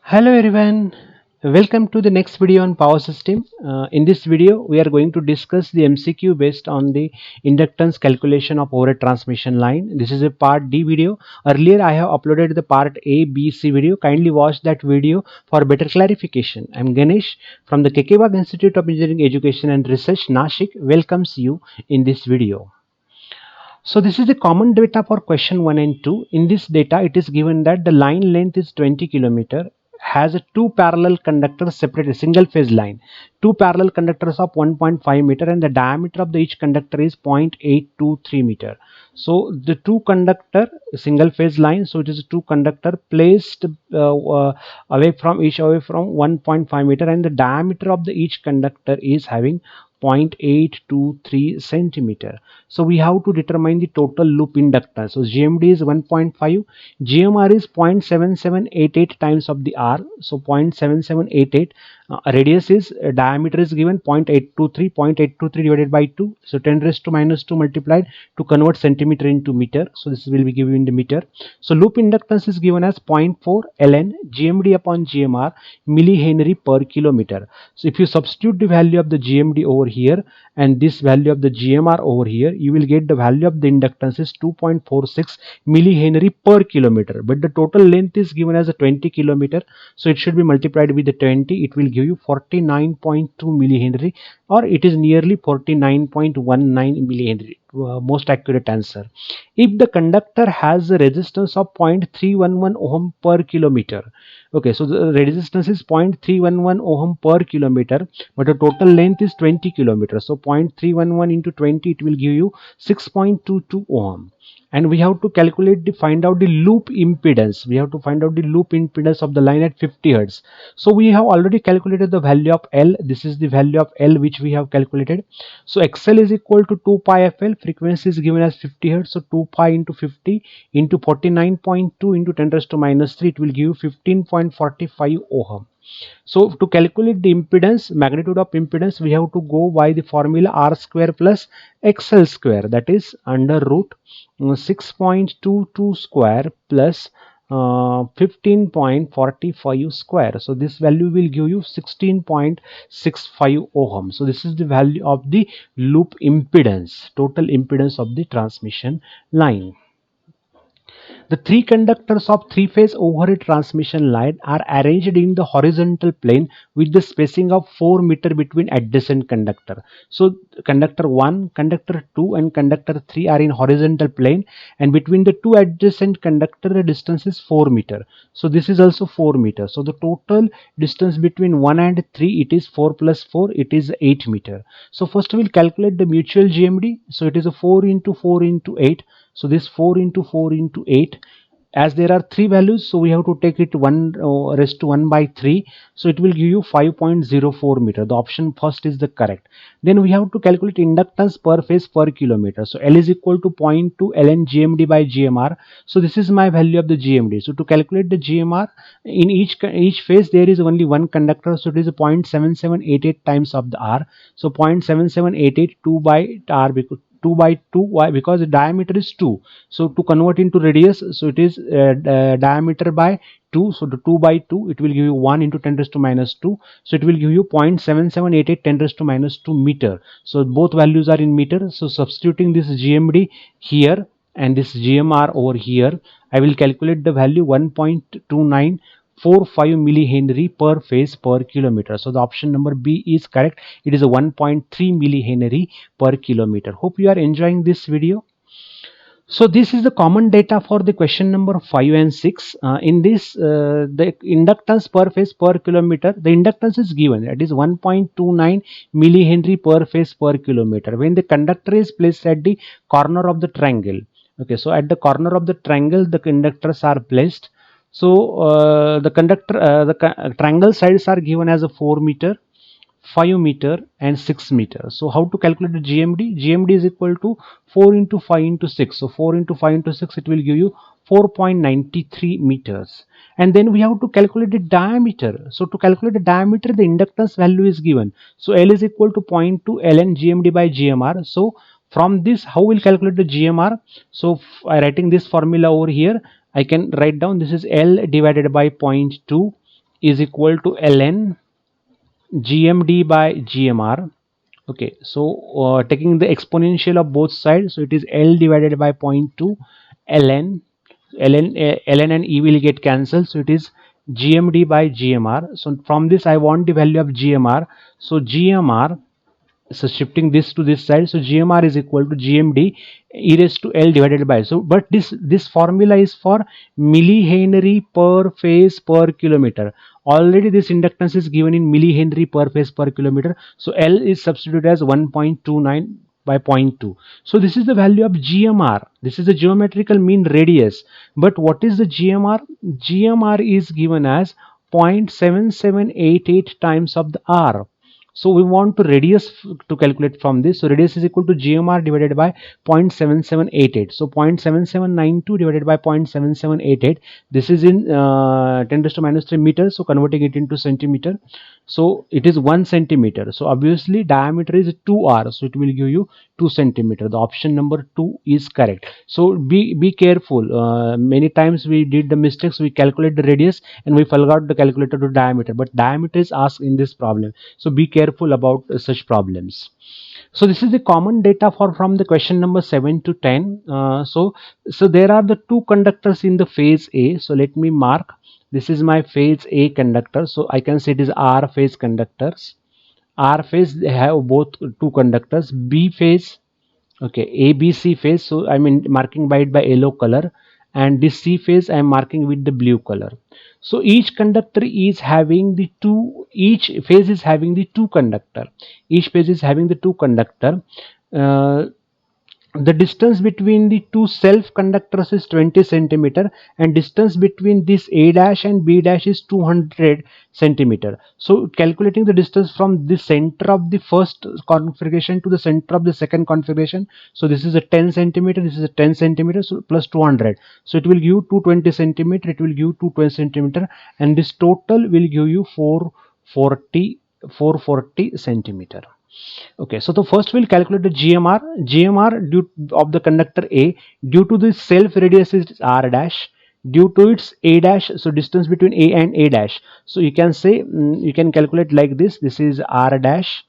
Hello everyone, welcome to the next video on power system. In this video we are going to discuss the MCQ based on the inductance calculation of overhead transmission line. This is a part D video. Earlier I have uploaded the part A, B, C video. Kindly watch that video for better clarification. I am Ganesh from the Kekewag Institute of Engineering Education and Research, Nashik, welcomes you in this video. So this is the common data for question 1 and 2. In this data, it is given that the line length is 20 kilometer, has a two parallel conductors separated, single phase line, two parallel conductors of 1.5 meter, and the diameter of the each conductor is 0.823 meter. So the two conductor single phase line, so it is a two conductor placed away from 1.5 meter, and the diameter of the each conductor is having 0.823 centimeter. So we have to determine the total loop inductance. So GMD is 1.5, GMR is 0.7788 times of the R, so 0.7788. Radius is diameter is given 0.823, 0.823 divided by 2, so 10 raised to minus 2 multiplied to convert centimeter into meter. So this will be given in the meter. So loop inductance is given as 0.4 ln GMD upon GMR millihenry per kilometer. So if you substitute the value of the GMD over here and this value of the GMR over here, you will get the value of the inductance is 2.46 millihenry per kilometer, but the total length is given as a 20 kilometer, so it should be multiplied with the 20. It will give you 49.2 millihenry, or it is nearly 49.19 millihenry. Most accurate answer. If the conductor has a resistance of 0.311 ohm per kilometer, okay, so the resistance is 0.311 ohm per kilometer, but the total length is 20 kilometers, so 0.311 into 20, it will give you 6.22 ohm. And we have to find out the loop impedance. We have to find out the loop impedance of the line at 50 hertz. So we have already calculated the value of L. This is the value of L which we have calculated. So XL is equal to 2 pi FL. Frequency is given as 50 hertz. So 2 pi into 50 into 49.2 into 10 raised to minus 3, it will give you 15.45 ohm. So to calculate the impedance, magnitude of impedance, we have to go by the formula R square plus XL square, that is under root 6.22 square plus 15.45 square. So this value will give you 16.65 ohm. So this is the value of the loop impedance, total impedance of the transmission line. The three conductors of three-phase overhead transmission line are arranged in the horizontal plane with the spacing of 4 meter between adjacent conductor. So conductor 1, conductor 2 and conductor 3 are in horizontal plane, and between the two adjacent conductor the distance is 4 meter. So this is also 4 meter. So the total distance between 1 and 3, it is 4 plus 4, it is 8 meter. So first we will calculate the mutual GMD. So it is a 4 into 4 into 8. So this 4 into 4 into 8, as there are three values, so we have to take it 1 raised to 1 by 3, so it will give you 5.04 meter. The option first is the correct. Then we have to calculate inductance per phase per kilometer. So L is equal to 0.2 ln GMD by GMR. So this is my value of the GMD. So to calculate the GMR, in each phase there is only one conductor, so it is a 0.7788 times of the R. So 0.7788 2 by R, because 2 by 2. Why? Because the diameter is 2. So to convert into radius, so it is diameter by 2. So the 2 by 2, it will give you 1 into 10 raised to minus 2. So it will give you 0.7788 10 raised to minus 2 meter. So both values are in meter. So substituting this GMD here and this GMR over here, I will calculate the value 1.2945 millihenry per phase per kilometer. So the option number B is correct. It is a 1.3 millihenry per kilometer. Hope you are enjoying this video. So this is the common data for the question number 5 and 6. In this, the inductance per phase per kilometer, the inductance is given, that is 1.29 millihenry per phase per kilometer when the conductor is placed at the corner of the triangle. Okay, so at the corner of the triangle the conductors are placed. So the triangle sides are given as a 4 meter, 5 meter and 6 meter. So how to calculate the GMD? GMD is equal to 4 into 5 into 6. So 4 into 5 into 6, it will give you 4.93 meters. And then we have to calculate the diameter. So to calculate the diameter, the inductance value is given. So L is equal to 0.2 ln GMD by GMR. So from this, how we'll calculate the GMR? So writing this formula over here, I can write down, this is L divided by 0.2 is equal to ln GMD by GMR. Okay, so taking the exponential of both sides, so it is L divided by 0.2 ln ln and E will get cancelled, so it is GMD by GMR. So from this I want the value of GMR. So GMR, so shifting this to this side, so GMR is equal to GMD e raised to L divided by, so but this formula is for millihenry per phase per kilometer. Already this inductance is given in millihenry per phase per kilometer, so L is substituted as 1.29 by zero point 0.2. So this is the value of GMR. This is the geometrical mean radius. But what is the GMR? GMR is given as 0.7788 times of the R. So we want to radius to calculate from this. So radius is equal to GMR divided by 0.7788. So 0.7792 divided by 0.7788. This is in 10 raised to minus 3 meters. So converting it into centimeter. So it is 1 centimeter. So obviously diameter is 2R. So it will give you 2 centimeter. The option number 2 is correct. So be careful. Many times we did the mistakes. We calculate the radius and we forgot the calculator to diameter. But diameter is asked in this problem. So be careful about such problems. So this is the common data for from the question number 7 to 10. So there are the two conductors in the phase A. So let me mark. This is my phase A conductor. So I can say it is R phase conductors. R phase, they have both two conductors. B phase, okay, ABC phase, so I mean marking by it by yellow color, and this C phase I am marking with the blue color. So each conductor is having the two, each phase is having the two conductor, each phase is having the two conductor. uh, the distance between the two self conductors is 20 centimeter, and distance between this A dash and B dash is 200 centimeter. So calculating the distance from the center of the first configuration to the center of the second configuration, so this is a 10 centimeter, this is a 10 centimeter, so plus 200, so it will give 220 centimeter, it will give 220 centimeter, and this total will give you 440 centimeter. Okay, so the first we'll calculate the GMR. GMR due of the conductor A, due to the self radius is R dash, due to its A dash, so distance between A and A dash. So you can say, you can calculate like this. This is R dash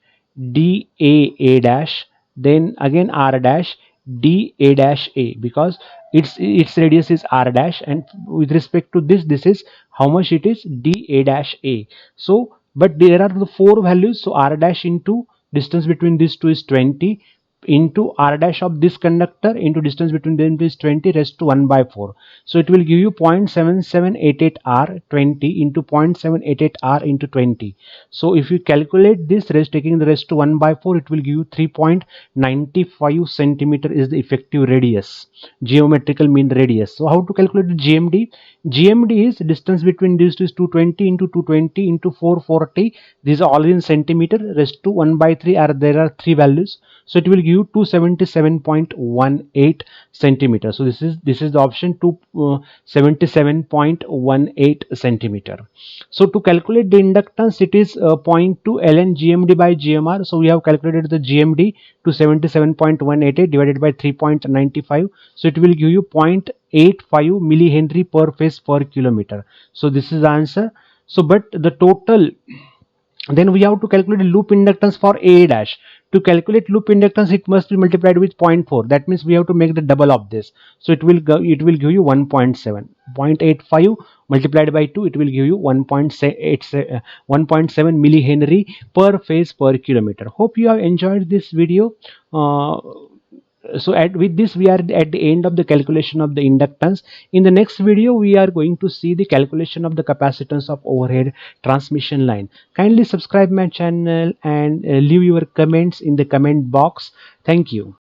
D A dash, then again R dash D A dash A, because its radius is R dash, and with respect to this is how much it is, D A dash A. So but there are the four values, so R dash into distance between these two is 20, into R dash of this conductor into distance between them is 20 raised to 1 by 4. So it will give you 0.7788 R 20 into 0.788 R into 20. So if you calculate this raised taking the raised to 1 by 4, it will give you 3.95 centimeter is the effective radius, geometrical mean radius. So how to calculate the GMD? GMD is distance between these two is 220 into 220 into 440. These are all in centimeter raised to 1 by 3, are there are three values. So it will give you 277.18 centimeter. So this is the option, 277.18 centimeter. So to calculate the inductance, it is 0.2 ln GMD by GMR. So we have calculated the GMD to 77.188 divided by 3.95. So it will give you 0.85 millihenry per phase per kilometer. So this is the answer. So but the total, then we have to calculate loop inductance for A dash. To calculate loop inductance, it must be multiplied with 0.4. That means we have to make the double of this. So it will give you 1.7. 0.85 multiplied by 2, it will give you 1.7 millihenry per phase per kilometer. Hope you have enjoyed this video. So with this we are at the end of the calculation of the inductance. In the next video we are going to see the calculation of the capacitance of overhead transmission line. Kindly subscribe my channel and leave your comments in the comment box. Thank you.